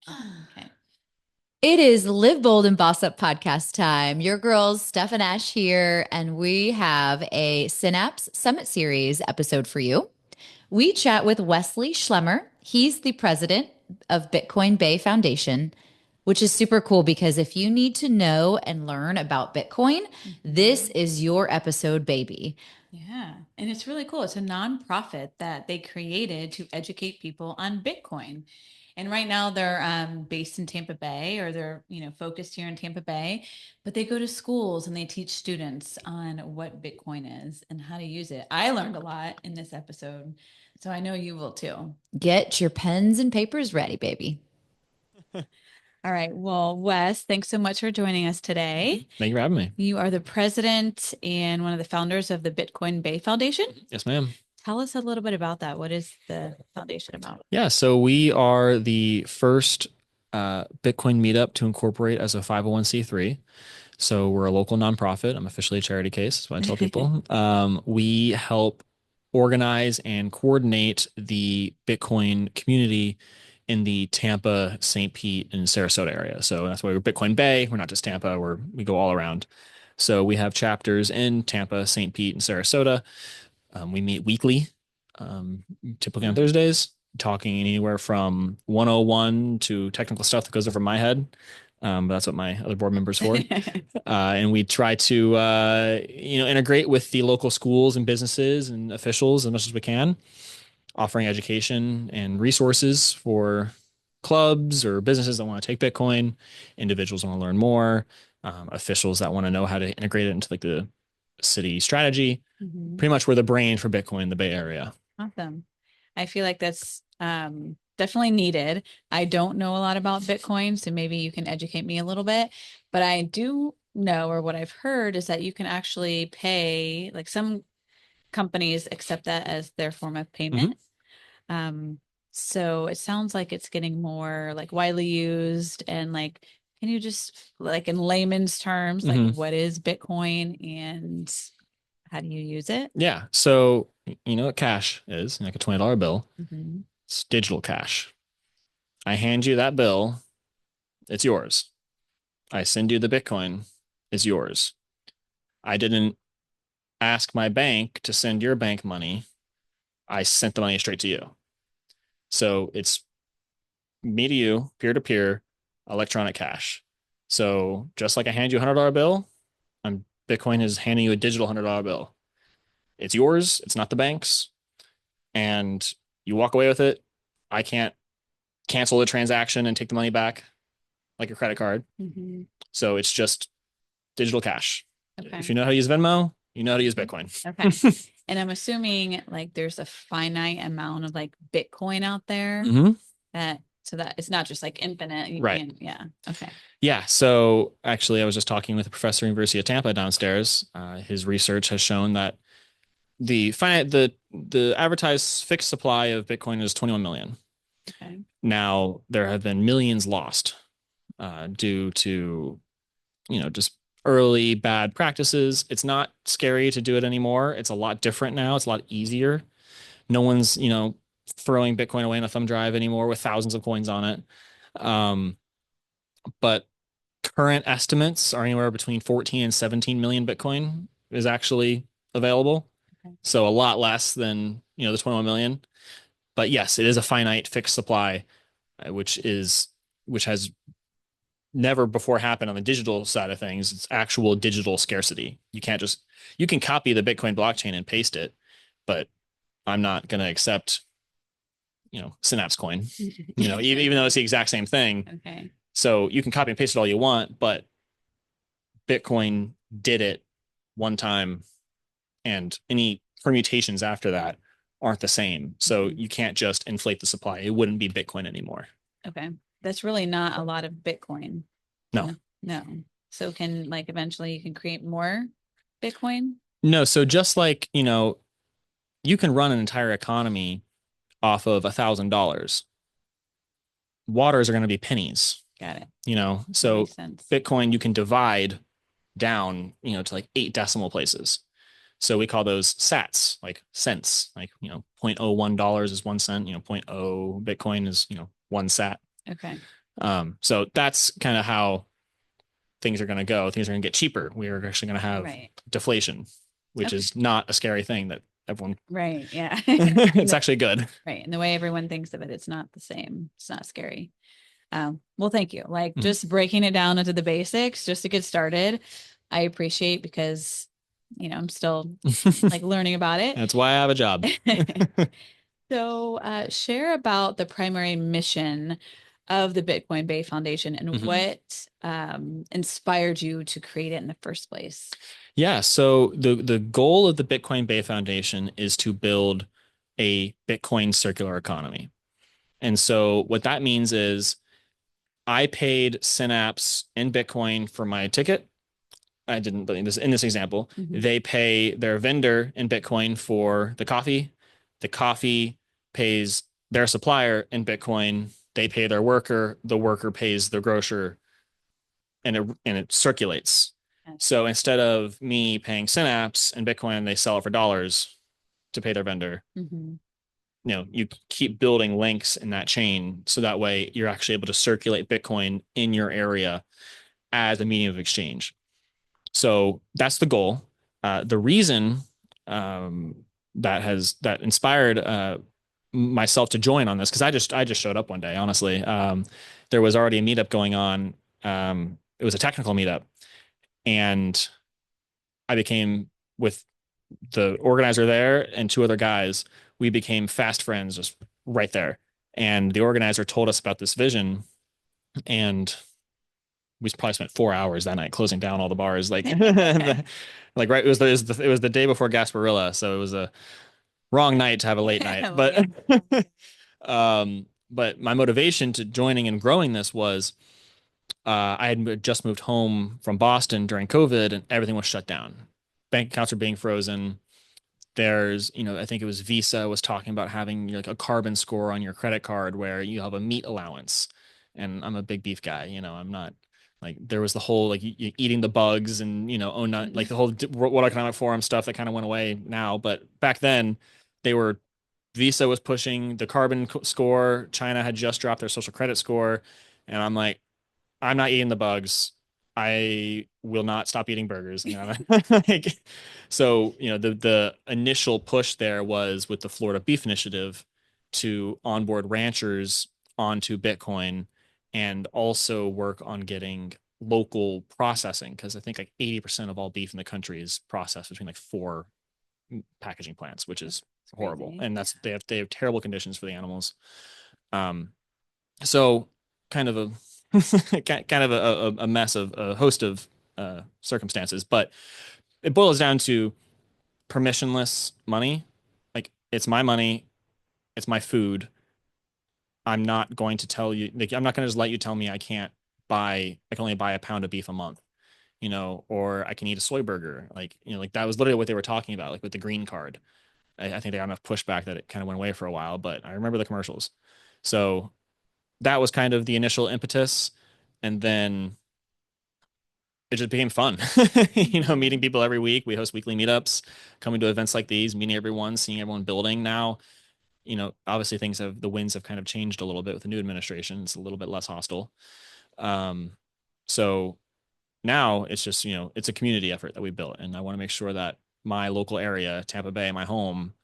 Okay. It is Live Bold and Boss Up podcast time. Your girls, Steph and Ash here, and we have a Synapse Summit Series episode for you. We chat with Wesley Schlemmer. He's the president of Bitcoin Bay Foundation, which is super cool because if you need to know and learn about Bitcoin, this Mhm. is your episode, baby. Yeah. And it's really cool. It's a nonprofit that they created to educate people on Bitcoin. And right now they're based in Tampa Bay, or they're, focused here in Tampa Bay, but they go to schools and they teach students on what Bitcoin is and how to use it. I learned a lot in this episode, so I know you will too. Get your pens and papers ready, baby. All right. Well, Wes, thanks so much for joining us today. Thank you for having me. You are the president and one of the founders of the Bitcoin Bay Foundation. Yes, ma'am. Tell us a little bit about that. What is the foundation about? Yeah, so we are the first Bitcoin meetup to incorporate as a 501c3. So we're a local nonprofit. I'm officially a charity case. That's what I tell people. We help organize and coordinate the Bitcoin community in the Tampa, St. Pete, and Sarasota area. So that's why we're Bitcoin Bay. We're not just Tampa. We go all around. So we have chapters in Tampa, St. Pete, and Sarasota. We meet weekly, typically on Thursdays, talking anywhere from 101 to technical stuff that goes over my head. But that's what my other board members for. And we try to, integrate with the local schools and businesses and officials as much as we can, offering education and resources for clubs or businesses that want to take Bitcoin, individuals want to learn more, officials that want to know how to integrate it into like the city strategy. Mhm. Pretty much we're the brain for Bitcoin in the Bay Area. Awesome. I feel like that's definitely needed. I don't know a lot about Bitcoin, so maybe you can educate me a little bit. But I do know, or what I've heard, is that you can actually pay, like some companies accept that as their form of payment. Um, so it sounds like it's getting more like widely used, and like, can you just like in layman's terms, like Mhm. what is Bitcoin and how do you use it? Yeah. So, you know what cash is, like a $20 bill. Mhm. It's digital cash. I hand you that bill, it's yours. I send you the Bitcoin, it's yours. I didn't ask my bank to send your bank money. I sent the money straight to you. So it's me to you, peer to peer, electronic cash. So just like I hand you a $100 bill, I'm Bitcoin is handing you a digital $100 bill. It's yours. It's not the bank's. And you walk away with it. I can't cancel the transaction and take the money back like a credit card. Mhm. So it's just digital cash. Okay. If you know how to use Venmo, you know how to use Bitcoin. Okay. And I'm assuming like there's a finite amount of like Bitcoin out there Mm-hmm. that so that it's not just like infinite. You Right. can, yeah. Okay. Yeah. So actually, I was just talking with a professor at University of Tampa downstairs. His research has shown that the advertised fixed supply of Bitcoin is 21 million. Okay. Now there have been millions lost due to just early bad practices. It's not scary to do it anymore. It's a lot different now. It's a lot easier. No one's throwing Bitcoin away in a thumb drive anymore with thousands of coins on it. But current estimates are anywhere between 14 and 17 million Bitcoin is actually available. Okay. So a lot less than, the 21 million. But yes, it is a finite fixed supply, which has never before happened on the digital side of things. It's actual digital scarcity. You can copy the Bitcoin blockchain and paste it, but I'm not going to accept, Synapse coin, even though it's the exact same thing. Okay. So you can copy and paste it all you want, but Bitcoin did it one time, and any permutations after that aren't the same. So you can't just inflate the supply. It wouldn't be Bitcoin anymore. Okay. That's really not a lot of Bitcoin. No. No. So can like eventually you can create more Bitcoin? No. So just like, you can run an entire economy off of $1,000. Waters are going to be pennies, Got it. so Makes sense. Bitcoin, you can divide down, to like 8 decimal places. So we call those sats, like cents, like, $0.01 is 1 cent, .0 Bitcoin is, 1 sat. Okay. So that's kind of how things are going to go. Things are going to get cheaper. We are actually going to have Right. deflation, which Okay. is not a scary thing that everyone, Right. Yeah. And it's the, actually good. right. And the way everyone thinks of it, it's not the same. It's not scary. Well, thank you. Like Mhm. just breaking it down into the basics just to get started, I appreciate because, I'm still like learning about it. That's why I have a job. So, share about the primary mission of the Bitcoin Bay Foundation and Mhm. what inspired you to create it in the first place. Yeah, so the goal of the Bitcoin Bay Foundation is to build a Bitcoin circular economy. And so what that means is I paid Synapse in Bitcoin for my ticket. I didn't, but in this example, Mhm. they pay their vendor in Bitcoin for the coffee. The coffee pays their supplier in Bitcoin. They pay their worker. The worker pays the grocer, and it circulates. So instead of me paying Synapse in Bitcoin, they sell it for dollars to pay their vendor. Mhm. You keep building links in that chain so that way you're actually able to circulate Bitcoin in your area as a medium of exchange. So that's the goal. The reason um, that inspired myself to join on this, because I just showed up one day. Honestly, there was already a meetup going on. It was a technical meetup, and I became with the organizer there and two other guys. We became fast friends just right there. And the organizer told us about this vision, and we probably spent 4 hours that night closing down all the bars. Like, like right, it was the day before Gasparilla, so it was a wrong night to have a late night. Well, But yeah. but my motivation to joining and growing this was I had just moved home from Boston during COVID, and everything was shut down. Bank accounts were being frozen. I think it was Visa was talking about having like a carbon score on your credit card where you have a meat allowance. And I'm a big beef guy, I'm not like there was the whole like you eating the bugs and oh not like the whole World Economic Forum stuff that kind of went away now, but back then they were Visa was pushing the carbon score, China had just dropped their social credit score, and I'm like I'm not eating the bugs. I will not stop eating burgers. Like, so, the initial push there was with the Florida Beef Initiative to onboard ranchers onto Bitcoin and also work on getting local processing because I think like 80% of all beef in the country is processed between like four packaging plants, which is It's horrible. crazy. And Yeah. they have terrible conditions for the animals. Um, so kind of a kind of a mess of a host of circumstances, but it boils down to permissionless money. Like it's my money, it's my food. I'm not going to tell you, like, I'm not going to just let you tell me I can only buy a pound of beef a month, or I can eat a soy burger. Like that was literally what they were talking about, like with the green card. I think they got enough pushback that it kind of went away for a while, but I remember the commercials. So that was kind of the initial impetus. And then it just became fun. Meeting Mhm. people every week. We host weekly meetups, coming to events like these, meeting everyone, seeing everyone building. Now, obviously the winds have kind of changed a little bit with the new administration. It's a little bit less hostile. Um, so now it's just, it's a community effort that we built. And I want to make sure that my local area, Tampa Bay, my home,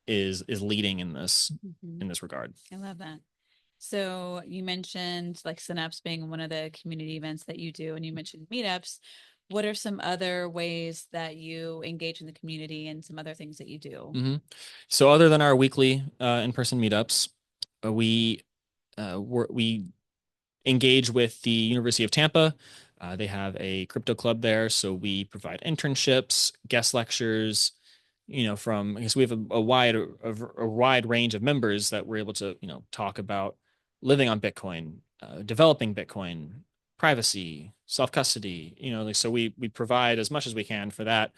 is leading in this Mhm. in this regard. I love that. So you mentioned like Synapse being one of the community events that you do, and you mentioned meetups. What are some other ways that you engage in the community and some other things that you do? hmm So other than our weekly in-person meetups, we engage with the University of Tampa. They have a crypto club there, so we provide internships, guest lectures. From I guess we have a wide range of members that we're able to talk about living on Bitcoin, developing Bitcoin, privacy, self custody. Like, so we provide as much as we can for that.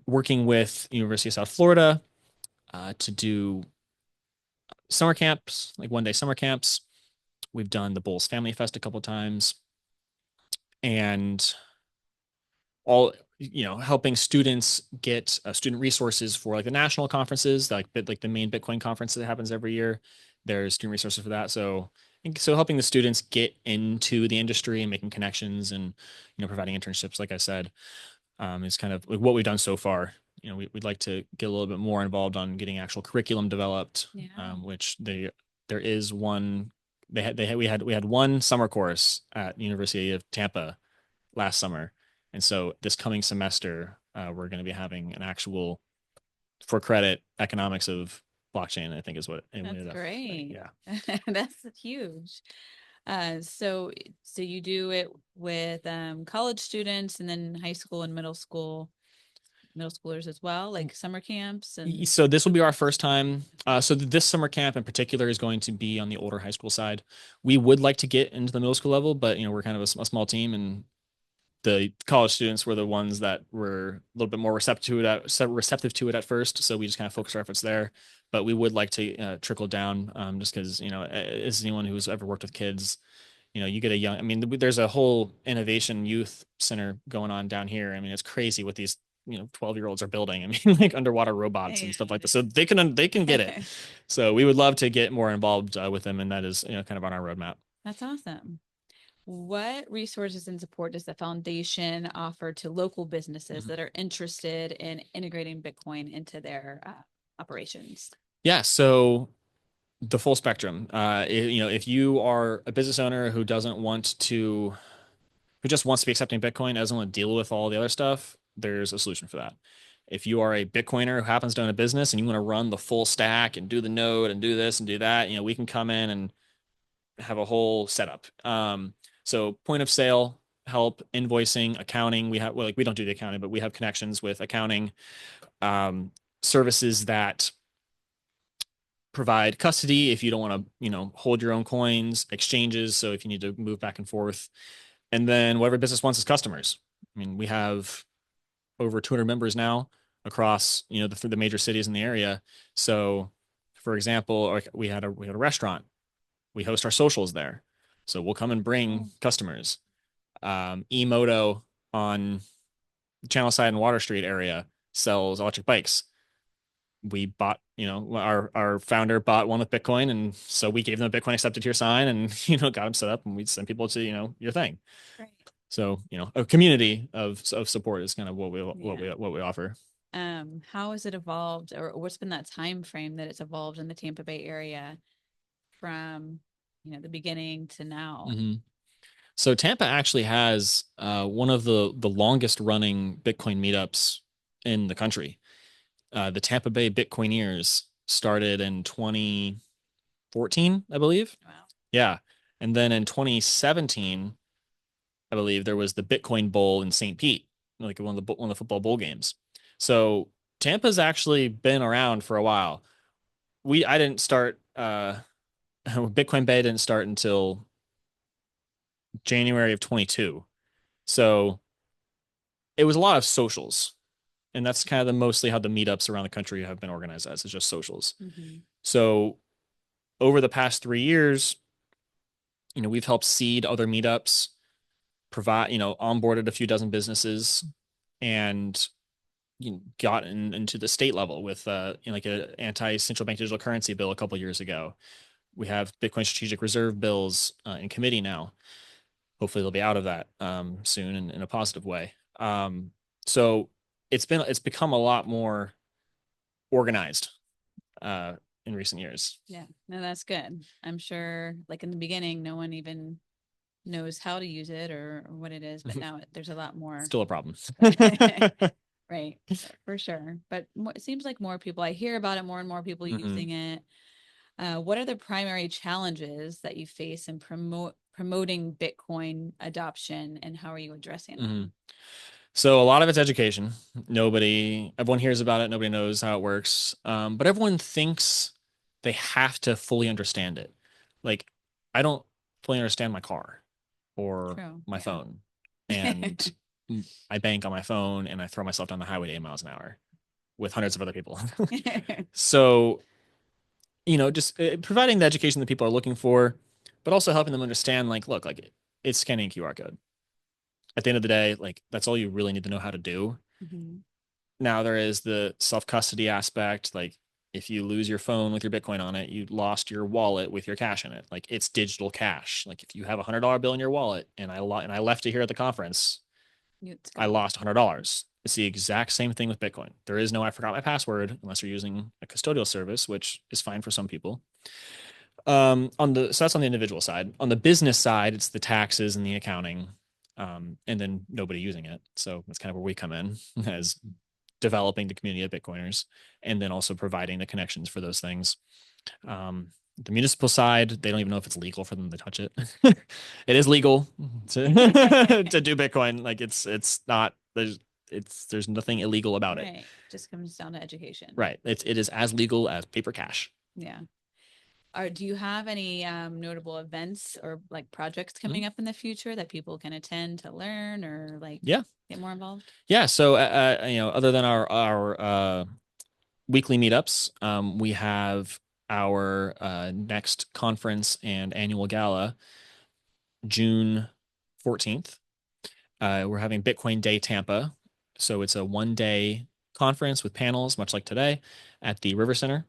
Working with University of South Florida to do summer camps, like 1-day summer camps. We've done the Bulls Family Fest a couple times, and all helping students get student resources for like the national conferences, like the main Bitcoin conference that happens every year. There's student resources for that. So And so helping the students get into the industry and making connections and, providing internships, like I said, is kind of like what we've done so far. We'd like to get a little bit more involved on getting actual curriculum developed, Yeah, which there is one. We had one summer course at the University of Tampa last summer, and so this coming semester we're going to be having an actual for credit economics of blockchain. I think is what it that's ended up. great. Yeah. That's huge. So you do it with college students and then high school and middle schoolers as well, like summer camps and So this will be our first time. So this summer camp in particular is going to be on the older high school side. We would like to get into the middle school level, but we're kind of a small team, and the college students were the ones that were a little bit more receptive to it at first. So we just kind of focused our efforts there. But we would like to trickle down, just because as anyone who's ever worked with kids, you get a young. I mean, there's a whole innovation youth center going on down here. I mean, it's crazy what these 12-year-olds are building. I mean, like underwater robots and yeah. stuff like that. So they can get it. So we would love to get more involved with them, and that is kind of on our roadmap. That's awesome. What resources and support does the foundation offer to local businesses Mhm. that are interested in integrating Bitcoin into their operations? Yeah. So the full spectrum. If you are a business owner who just wants to be accepting Bitcoin, doesn't want to deal with all the other stuff, there's a solution for that. If you are a Bitcoiner who happens to own a business and you want to run the full stack and do the node and do this and do that, we can come in and have a whole setup. So point of sale help, invoicing, accounting. We don't do the accounting, but we have connections with accounting, um, services that provide custody if you don't want to, hold your own coins, exchanges. So if you need to move back and forth, and then whatever business wants is customers. I mean, we have over 200 members now across, the major cities in the area. So, for example, like we had a restaurant. We host our socials there, so we'll come and bring Oh, customers. Emoto on Channel Side and Water Street area sells electric bikes. We bought, our founder bought one with Bitcoin, and so we gave them a Bitcoin accepted here sign, and got them set up, and we send people to your thing. great. So a community of support is kind of what we what Yeah. we what we offer. How has it evolved, or what's been that time frame that it's evolved in the Tampa Bay area from, the beginning to now? Hmm. So Tampa actually has one of the longest running Bitcoin meetups in the country. The Tampa Bay Bitcoineers started in 2014, I believe. Wow. Yeah. And then in 2017, I believe there was the Bitcoin Bowl in St. Pete, like one of the football bowl games. So Tampa's actually been around for a while. I didn't start Bitcoin Bay didn't start until January of 22. So it was a lot of socials. And that's kind of mostly how the meetups around the country have been organized as, is just socials. Hmm. So over the past 3 years, we've helped seed other meetups, provide, onboarded a few dozen businesses, and got into the state level with like an anti-central bank digital currency bill a couple years ago. We have Bitcoin strategic reserve bills in committee now. Hopefully they'll be out of that soon in a positive way. So it's become a lot more organized uh, in recent years. Yeah, no, that's good. I'm sure, like in the beginning, no one even knows how to use it or what it is, but now there's a lot more. Still a problem. Right, for sure. But it seems like more people, I hear about it more and more people Hmm. using it. What are the primary challenges that you face in promoting Bitcoin adoption, and how are you addressing Hmm. them? So a lot of it's education. Everyone hears about it. Nobody knows how it works. But everyone thinks they have to fully understand it. Like, I don't fully understand my car or True. my Yeah. phone. And I bank on my phone and I throw myself down the highway at 8 miles an hour with hundreds of other people. So, just providing the education that people are looking for, but also helping them understand, like, look, like it's scanning a QR code. At the end of the day, like that's all you really need to know how to do. Mhm. Now there is the self custody aspect. Like if you lose your phone with your Bitcoin on it, you lost your wallet with your cash in it. Like it's digital cash. Like if you have $100 bill in your wallet and I left it here at the conference, It's I gone. lost $100. It's the exact same thing with Bitcoin. There is no I forgot my password unless you're using a custodial service, which is fine for some people. So that's on the individual side. On the business side, it's the taxes and the accounting, and then nobody using it. So that's kind of where we come in as developing the community of Bitcoiners, and then also providing the connections for those things. The municipal side, they don't even know if it's legal for them to touch it. It is legal to to do Bitcoin. Like it's not there's nothing illegal about it. Right. Just comes down to education. Right. It is as legal as paper cash. Yeah. Do you have any notable events or like projects Mhm. coming up in the future that people can attend to learn or like Yeah. get more involved? Yeah. So other than our weekly meetups, we have our next conference and annual gala June 14th. We're having Bitcoin Day Tampa. So it's a 1 day conference with panels, much like today, at the River Center.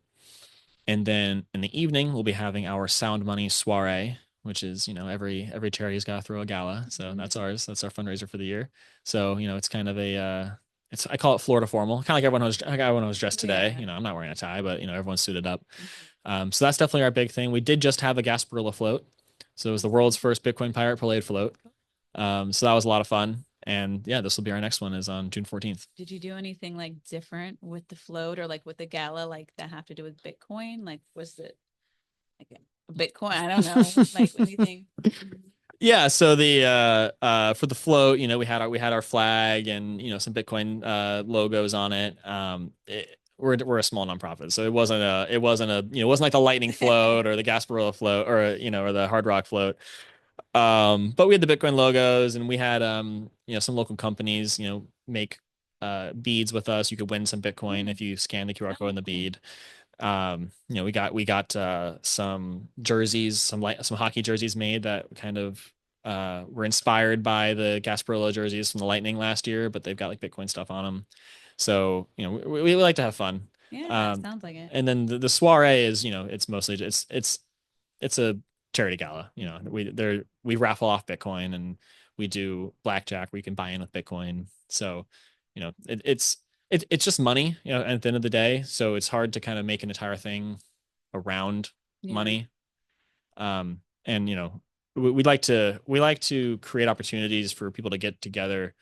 And then in the evening, we'll be having our Sound Money soiree, which is, every charity's got to throw a gala. So that's ours. That's our fundraiser for the year. So, it's kind of I call it Florida formal, kind of like everyone was dressed today. Yeah. I'm not wearing a tie, but, everyone's suited up. So that's definitely our big thing. We did just have a Gasparilla float. So it was the world's first Bitcoin Pirate Parade float. So that was a lot of fun. And yeah, this will be our next one is on June 14th. Did you do anything like different with the float or like with the gala, like that have to do with Bitcoin? Like, was it like a Bitcoin? I don't know, like anything. Yeah, so the for the float, we had our flag and some Bitcoin logos on it. We're a small nonprofit, so it wasn't like the Lightning float or the Gasparilla float or or the Hard Rock float. But we had the Bitcoin logos and we had some local companies make beads with us. You could win some Bitcoin if you scan the QR code in the Oh, bead. We got some jerseys, some hockey jerseys made that kind of were inspired by the Gasparilla jerseys from the Lightning last year, but they've got like Bitcoin stuff on them. So we like to have fun. yeah, Um, sounds like it. and then the soiree is it's mostly it's a charity gala. We raffle off Bitcoin and we do blackjack where you can buy in with Bitcoin. So it's just money, at the end of the day. So it's hard to kind of make an entire thing around Yeah. money. And we like to create opportunities for people to get together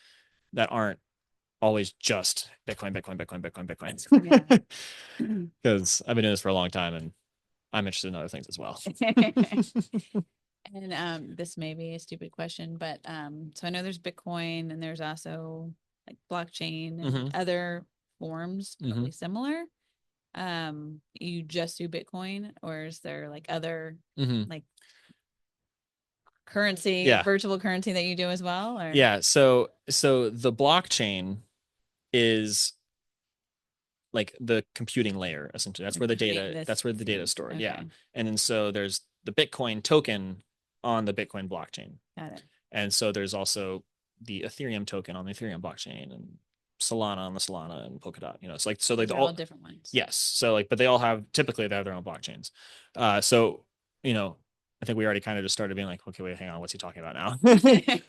that aren't always just Bitcoin, Bitcoin, Bitcoin, Bitcoin, Yeah. Bitcoin. Because I've been doing this for a long time and I'm interested in other things as well. And this may be a stupid question, but so I know there's Bitcoin and there's also like blockchain and Hmm. other forms Hmm. probably similar. You just do Bitcoin or is there like other Hmm. like currency, Yeah. virtual currency that you do as well or Yeah. So the blockchain is like the computing layer essentially. That's the where the computing data this that's where the data is thing? stored. Yeah. Okay, And then so there's the Bitcoin token on the Bitcoin blockchain. got it. And so there's also the Ethereum token on the Ethereum blockchain and Solana on the Solana and Polkadot. It's like so like These the are all all different ones. yes. So like but they all have typically they have their own blockchains. So you know I think we already kind of just started being like, okay, wait, hang on, what's he talking about now?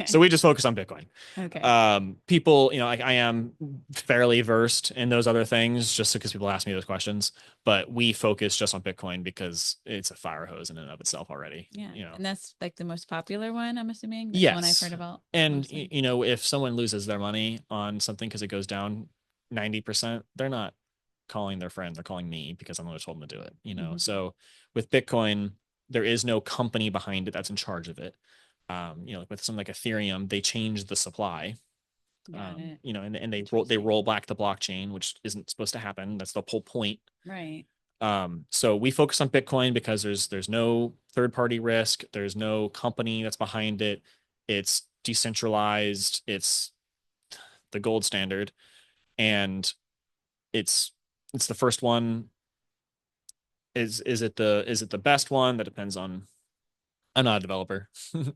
So we just focus on Bitcoin. Okay. People, like I am fairly versed in those other things just because people ask me those questions, but we focus just on Bitcoin because it's a fire hose in and of itself already, Yeah. And that's like the most popular one, I'm assuming. That's the one I've heard Yes. about And mostly. if someone loses their money on something because it goes down 90%, they're not calling their friend, they're calling me because I'm the one who told them to do it. Mhm. So with Bitcoin, there is no company behind it that's in charge of it. Like with something like Ethereum, they change the supply. Got it. And they roll Interesting. back the blockchain, which isn't supposed to happen. That's the whole point. Right. So we focus on Bitcoin because there's no third party risk. There's no company that's behind it. It's decentralized. It's the gold standard, and it's it's the first one. Is it the best one? That depends on. I'm not a developer,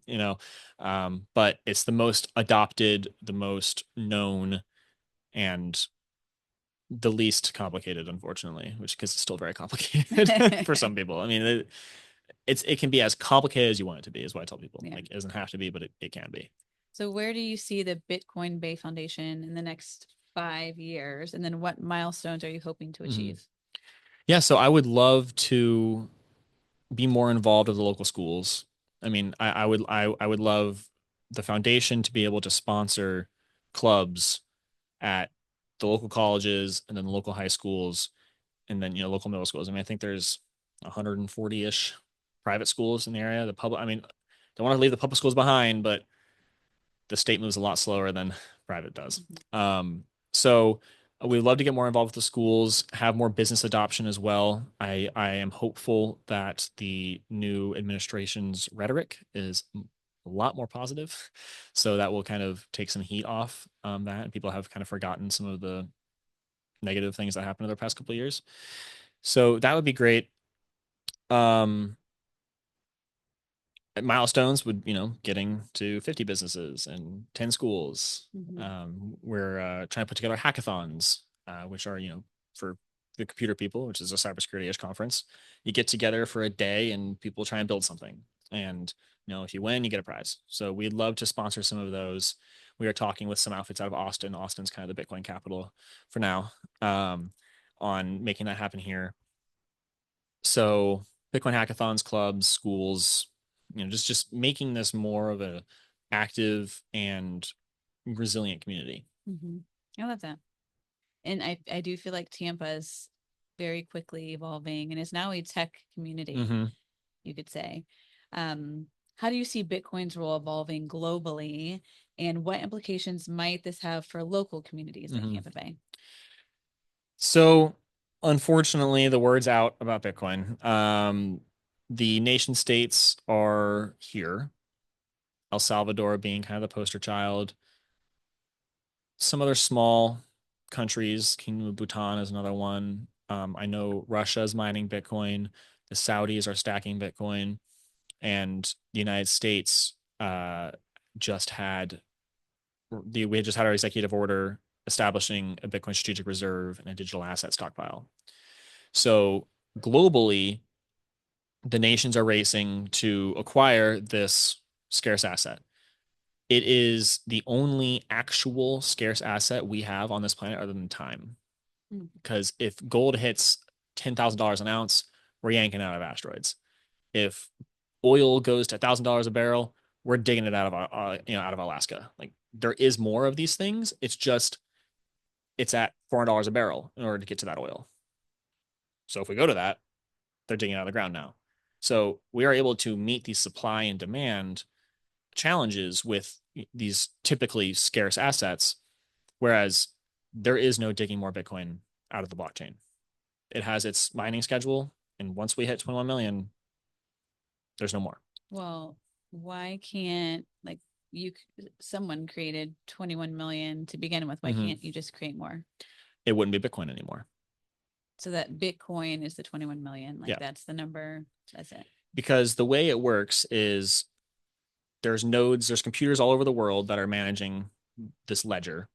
you know, but it's the most adopted, the most known, and the least complicated, unfortunately, which because it's still very complicated for some people. I mean, it can be as complicated as you want it to be, is what I tell people. Yeah. Like, it doesn't have to be, but it can be. So where do you see the Bitcoin Bay Foundation in the next 5 years? And then what milestones are you hoping to Mhm. achieve? Yeah, so I would love to be more involved with the local schools. I mean, I would love the foundation to be able to sponsor clubs at the local colleges and then the local high schools and then local middle schools. I mean, I think there's 140-ish private schools in the area. The public, I mean, don't want to leave the public schools behind, but the state moves a lot slower than private does. Mhm. So we'd love to get more involved with the schools, have more business adoption as well. I am hopeful that the new administration's rhetoric is a lot more positive. So that will kind of take some heat off that. And people have kind of forgotten some of the negative things that happened in the past couple of years. So that would be great. Um, Milestones would, getting to 50 businesses and 10 schools. Mhm. We're trying to put together hackathons, which are, for the computer people, which is a cybersecurity-ish conference. You get together for a day and people try and build something. And, if you win, you get a prize. So we'd love to sponsor some of those. We are talking with some outfits out of Austin. Austin's kind of the Bitcoin capital for now, on making that happen here. So Bitcoin hackathons, clubs, schools, just making this more of a active and resilient community. Mhm. I love that. And I do feel like Tampa is very quickly evolving and is now a tech community, Mm-hmm. you could say. How do you see Bitcoin's role evolving globally, and what implications might this have for local communities like Mm-hmm. Tampa Bay? So unfortunately, the word's out about Bitcoin. The nation states are here. El Salvador being kind of the poster child. Some other small countries, Kingdom of Bhutan is another one. I know Russia is mining Bitcoin. The Saudis are stacking Bitcoin. And the United States just had we just had our executive order establishing a Bitcoin strategic reserve and a digital asset stockpile. So globally, the nations are racing to acquire this scarce asset. It is the only actual scarce asset we have on this planet other than time. Mm. Because if gold hits $10,000 an ounce, we're yanking out of asteroids. If oil goes to $1,000 a barrel, we're digging it out of out of Alaska. Like, there is more of these things. It's just it's at $400 a barrel in order to get to that oil. So if we go to that, they're digging out of the ground now. So we are able to meet these supply and demand challenges with these typically scarce assets, whereas there is no digging more Bitcoin out of the blockchain. It has its mining schedule, and once we hit 21 million, there's no more. Well, why can't like you someone created 21 million to begin with? Why Mm-hmm. can't you just create more? It wouldn't be Bitcoin anymore. So that Bitcoin is the 21 million, like Yeah, that's the number, that's it. because the way it works is there's nodes, there's computers all over the world that are managing this ledger,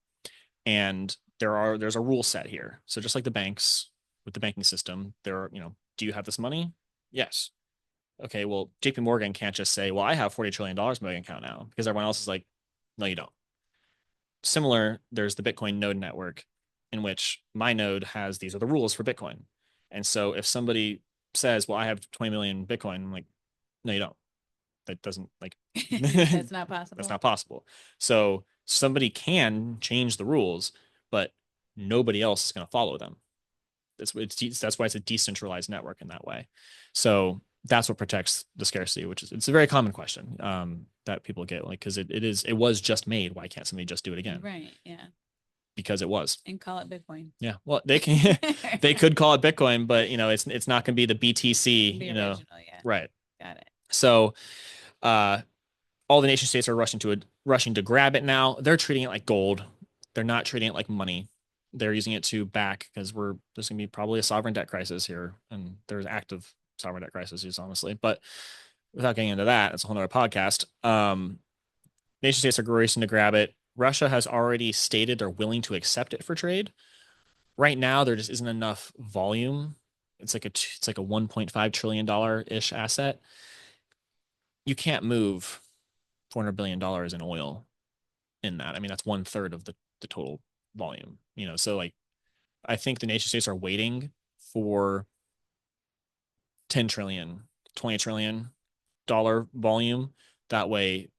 and there's a rule set here. So just like the banks with the banking system, there are, do you have this money? Yes. Okay, well, JP Morgan can't just say, well, I have $40 trillion in my account now, because everyone else is like, no, you don't. Similar, there's the Bitcoin node network, in which my node has these are the rules for Bitcoin. And so if somebody says, well, I have 20 million Bitcoin, I'm like, no, you don't. That doesn't, like, That's not that's possible. not possible. So somebody can change the rules, but nobody else is going to follow them. That's why it's a decentralized network in that way. So that's what protects the scarcity, which is, it's a very common question that people get, like, because it was just made. Why can't somebody just do it again? Right. Yeah. Because it was. And call it Bitcoin. Yeah. Well, they can they could call it Bitcoin, but it's not going to be the BTC. The original. Yeah. Right. Got it. So uh, all the nation states are rushing to grab it now. They're treating it like gold. They're not treating it like money. They're using it to back, because there's gonna be probably a sovereign debt crisis here, and there's active sovereign debt crises, honestly. But without getting into that, it's a whole other podcast. Nation states are racing to grab it. Russia has already stated they're willing to accept it for trade. right now there just isn't enough volume. It's like a $1.5 trillion-ish asset. You can't move $400 billion in oil in that. I mean, that's one third of the total volume, you know. So like I think the nation states are waiting for 10 trillion, 20 trillion dollar volume. That way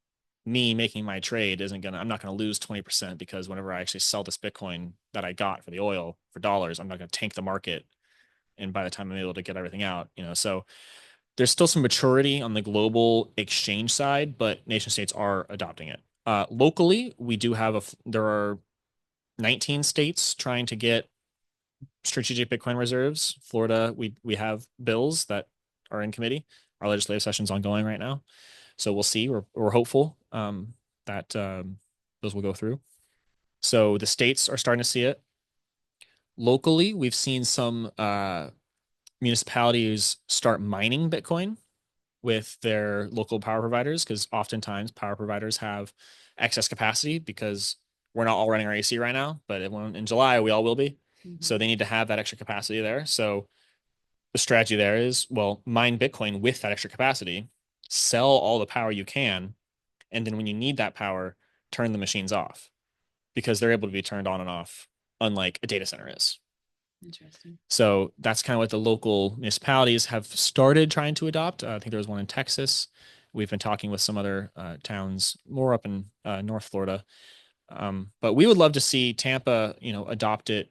me making my trade isn't gonna, I'm not gonna lose 20% because whenever I actually sell this Bitcoin that I got for the oil for dollars, I'm not gonna tank the market. And by the time I'm able to get everything out, you know, so there's still some maturity on the global exchange side, but nation states are adopting it. Locally, we do have there are 19 states trying to get strategic Bitcoin reserves. Florida, we have bills that are in committee. Our legislative session's ongoing right now, so we'll see. We're hopeful that those will go through. So the states are starting to see it. Locally, we've seen some municipalities start mining Bitcoin with their local power providers because oftentimes power providers have excess capacity because we're not all running our AC right now, but in July we all will be. So they need to have that extra capacity there. So the strategy there is, well, mine Bitcoin with that extra capacity, sell all the power you can, and then when you need that power, turn the machines off because they're able to be turned on and off, unlike a data center is. Interesting. So that's kind of what the local municipalities have started trying to adopt. I think there was one in Texas. We've been talking with some other towns more up in North Florida. But we would love to see Tampa, you know, adopt it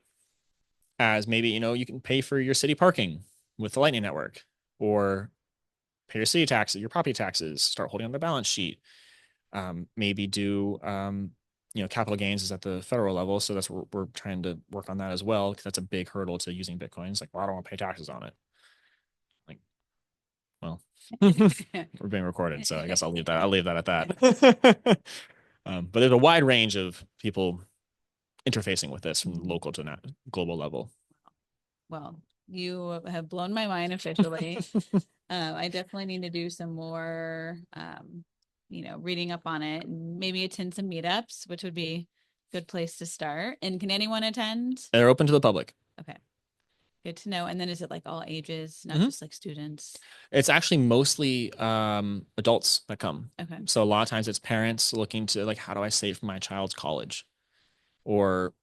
as maybe, you know, you can pay for your city parking with the Lightning Network or pay your city taxes, your property taxes, start holding on the balance sheet. Maybe do you know, capital gains is at the federal level, so that's what we're trying to work on that as well because that's a big hurdle to using Bitcoin. It's like, well, I don't want to pay taxes on it. Like, well, we're being recorded, so I guess I'll leave that. I'll leave that at that. But there's a wide range of people interfacing with this from local to global level. Well, you have blown my mind officially. I definitely need to do some more, you know, reading up on it and maybe attend some meetups, which would be a good place to start. And can anyone attend? They're open to the public. Okay. Good to know. And then is it like all ages, not Mhm. just like students? It's actually mostly adults that come. Okay. So a lot of times it's parents looking to like, how do I save for my child's college? Or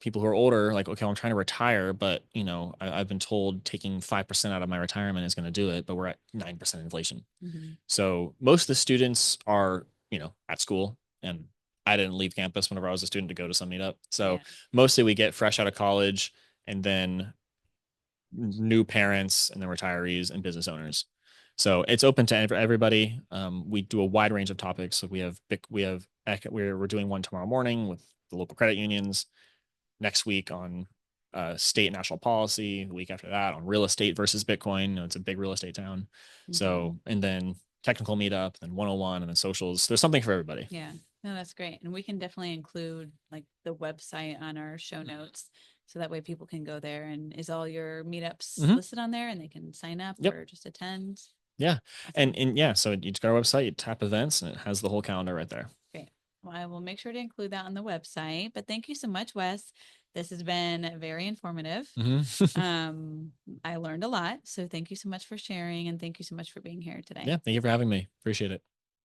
people who are older, like, okay, I'm trying to retire, but you know, I've been told taking 5% out of my retirement is going to do it, but we're at 9% inflation. So most of the students are, you know, at school, and I didn't leave campus whenever I was a student to go to some meetup. So Yeah. mostly we get fresh out of college and then new parents and then retirees and business owners. So it's open to everybody. We do a wide range of topics. So we're doing one tomorrow morning with the local credit unions. Next week on state and national policy. The week after that on real estate versus Bitcoin. You know, it's a big real estate town. So and then technical meetup, then 101, and then socials. There's something for everybody. Yeah. No, that's great. And we can definitely include like the website on our show notes. So that way people can go there. And is all your meetups listed on there and they can sign up or just attend? Yeah. Awesome. And yeah, so you just go to our website, you tap events, and it has the whole calendar right there. Great. Well, I will make sure to include that on the website. But thank you so much, Wes. This has been very informative. I learned a lot. So thank you so much for sharing and thank you so much for being here today. Yeah, thank you for having me. Appreciate it.